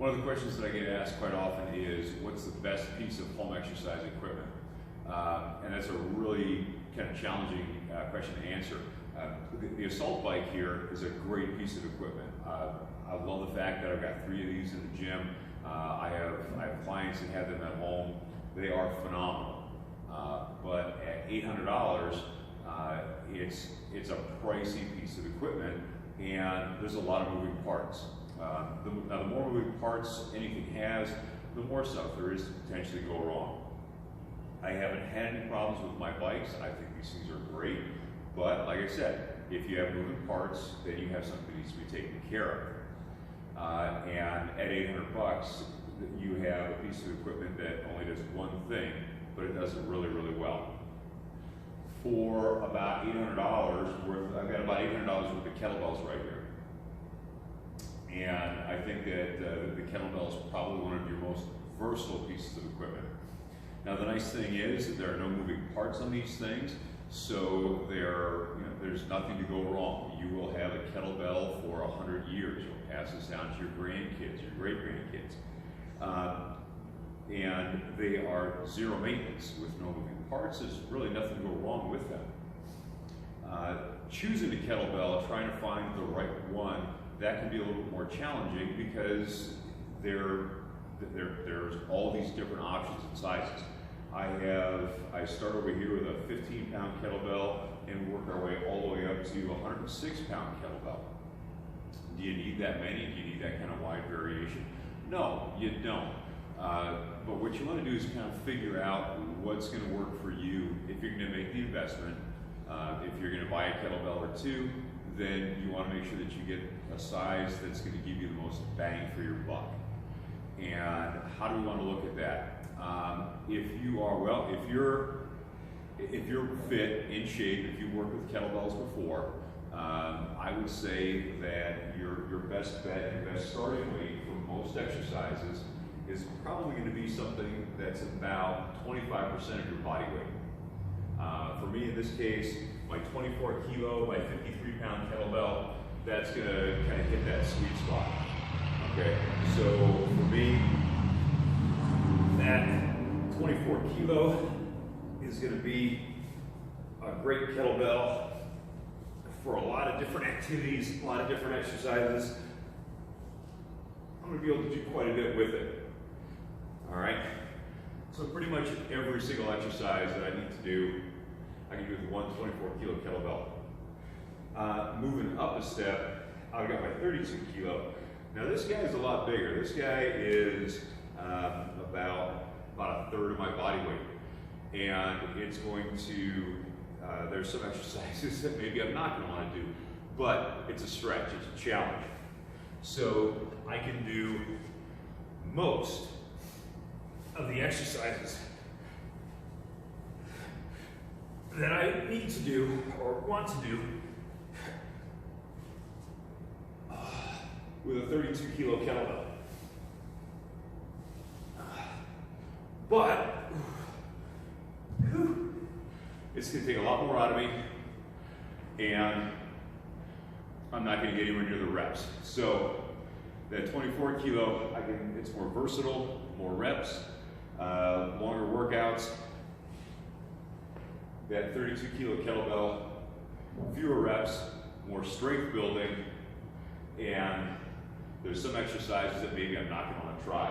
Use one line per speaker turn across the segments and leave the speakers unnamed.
One of the questions that I get asked quite often is, what's the best piece of home exercise equipment? And that's a really kind of challenging question to answer. The assault bike here is a great piece of equipment. I love the fact that I've got 3 of these in the gym. I have clients that have them at home. They are phenomenal. But at $800, it's a pricey piece of equipment, and there's a lot of moving parts. Now, the more moving parts anything has, the more stuff there is to potentially go wrong. I haven't had any problems with my bikes. I think these things are great, but like I said, if you have moving parts, then you have something that needs to be taken care of. And at 800 bucks, you have a piece of equipment that only does one thing, but it does it really, really well. For about $800 worth, I've got about $800 worth of kettlebells right here. And I think that the kettlebell is probably one of your most versatile pieces of equipment. Now, the nice thing is that there are no moving parts on these things, so there's nothing to go wrong. You will have a kettlebell for 100 years. You'll pass this down to your grandkids, your great-grandkids. And they are zero maintenance with no moving parts. There's really nothing to go wrong with them. Choosing a kettlebell, trying to find the right one, that can be a little bit more challenging because there's all these different options and sizes. I start over here with a 15-pound kettlebell and work our way all the way up to a 106-pound kettlebell. Do you need that many? Do you need that kind of wide variation? No, you don't. But what you want to do is kind of figure out what's going to work for you. If you're going to make the investment, if you're going to buy a kettlebell or two, then you want to make sure that you get a size that's going to give you the most bang for your buck. And how do we want to look at that? If you're fit, in shape, if you've worked with kettlebells before, I would say that your best bet and best starting weight for most exercises is probably going to be something that's about 25% of your body weight. For me, in this case, my 24 kilo by 53-pound kettlebell, that's going to kind of hit that sweet spot. Okay, so for me, that 24 kilo is going to be a great kettlebell for a lot of different activities, a lot of different exercises. I'm going to be able to do quite a bit with it. All right, so pretty much every single exercise that I need to do, I can do with one 24 kilo kettlebell. Moving up a step, I've got my 32 kilo. Now this guy is a lot bigger. This guy is about a third of my body weight. And it's going to, there's some exercises that maybe I'm not going to want to do, but it's a stretch, it's a challenge. So I can do most of the exercises that I need to do or want to do with a 32 kilo kettlebell. But it's going to take a lot more out of me, and I'm not going to get anywhere near the reps. So that 24 kilo, it's more versatile, more reps, longer workouts. That 32 kilo kettlebell, fewer reps, more strength building, and there's some exercises that maybe I'm not going to want to try.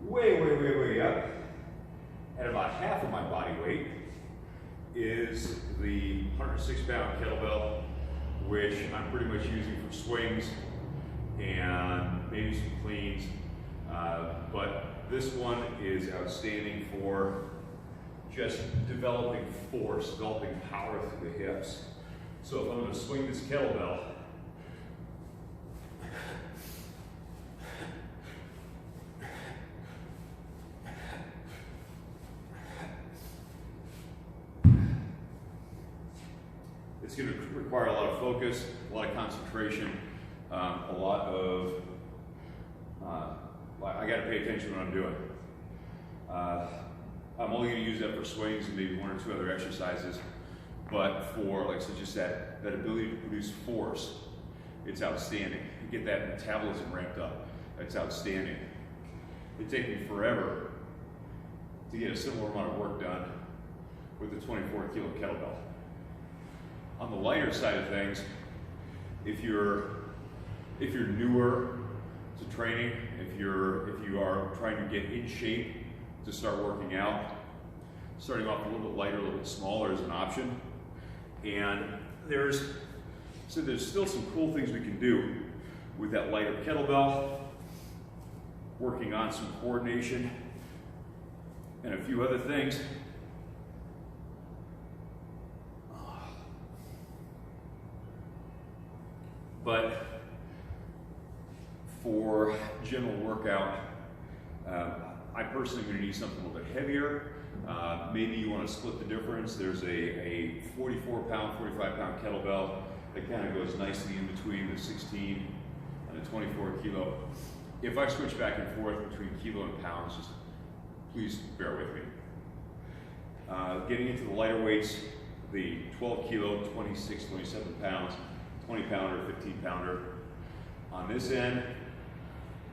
Way up, at about half of my body weight, is the 106-pound kettlebell, which I'm pretty much using for swings and maybe some cleans. But this one is outstanding for just developing force, developing power through the hips. So if I'm going to swing this kettlebell, it's going to require a lot of focus, a lot of concentration, a lot of, I got to pay attention to what I'm doing. I'm only going to use that for swings and maybe one or two other exercises, but for, like, so just that ability to produce force it's outstanding. You get that metabolism ramped up, it's outstanding. It takes me forever to get a similar amount of work done with the 24 kilo kettlebell. On the lighter side of things, if you're newer to training, if you are trying to get in shape to start working out, starting off a little bit lighter, a little bit smaller is an option. And there's still some cool things we can do with that lighter kettlebell, working on some coordination and a few other things. But for general workout, I personally am going to need something a little bit heavier. Maybe you want to split the difference. There's a 44-pound, 45-pound kettlebell that kind of goes nicely in between the 16 and the 24 kilo. If I switch back and forth between kilo and pounds, just please bear with me. Getting into the lighter weights, the 12 kilo, 26, 27 pounds, 20 pounder, 15 pounder. On this end,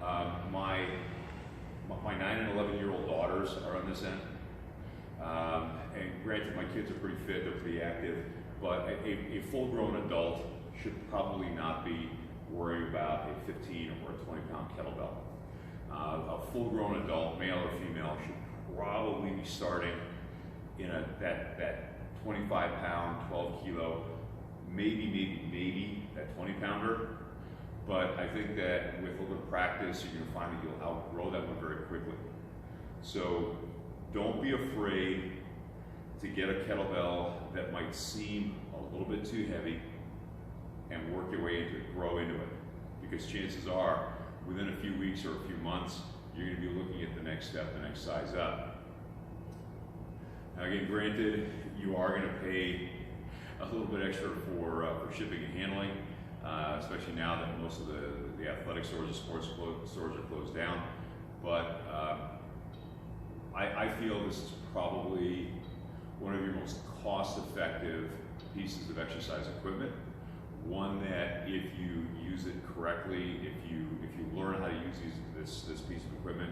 my 9 and 11-year-old daughters are on this end. And granted, my kids are pretty fit, they're pretty active, but a full-grown adult should probably not be worrying about a 15 or a 20-pound kettlebell. A full-grown adult, male or female, should probably be starting in that 25-pound, 12 kilo, maybe that 20-pounder. But I think that with a little bit of practice, you're going to find that you'll outgrow that one very quickly. So don't be afraid to get a kettlebell that might seem a little bit too heavy and work your way into it, grow into it. Because chances are, within a few weeks or a few months, you're going to be looking at the next step, the next size up. Now again, granted, you are going to pay a little bit extra for shipping and handling, especially now that most of the athletic stores and sports stores are closed down. But I feel this is probably one of your most cost-effective pieces of exercise equipment. One that, if you use it correctly, if you learn how to use this piece of equipment,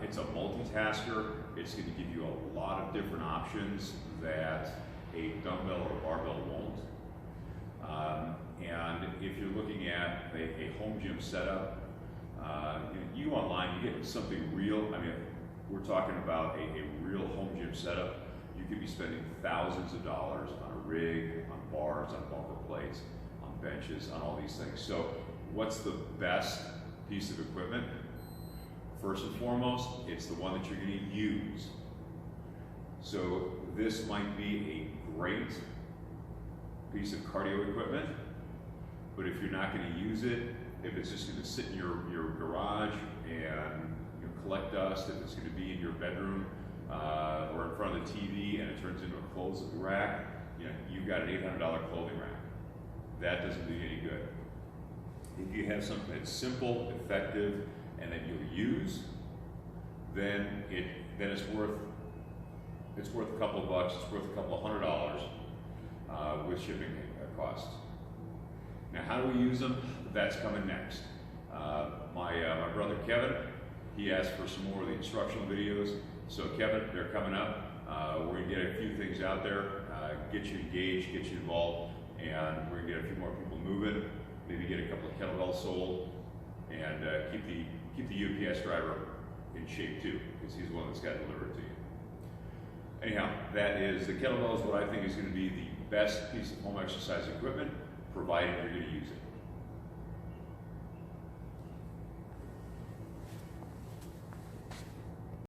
it's a multitasker. It's going to give you a lot of different options that a dumbbell or a barbell won't. And if you're looking at a home gym setup, you online, you get something real. I mean, we're talking about a real home gym setup. You could be spending thousands of dollars on a rig, on bars, on bumper plates, on benches, on all these things. So what's the best piece of equipment? First and foremost, it's the one that you're going to use. So this might be a great piece of cardio equipment, but if you're not going to use it, if it's just going to sit in your garage and collect dust, if it's going to be in your bedroom or in front of the TV and it turns into a clothes rack, you've got an $800 clothing rack. That doesn't do you any good. If you have something that's simple, effective, and that you'll use, then it's worth a couple of bucks. It's worth a couple of $100 with shipping costs. Now, how do we use them? That's coming next. My brother Kevin, he asked for some more of the instructional videos. So Kevin, they're coming up. We're gonna get a few things out there, get you engaged, get you involved, and we're gonna get a few more people moving. Maybe get a couple of kettlebells sold, and keep the UPS driver in shape too, because he's the one that's got to deliver it to you. Anyhow, the kettlebell is what I think is going to be the best piece of home exercise equipment, provided you're going to use it.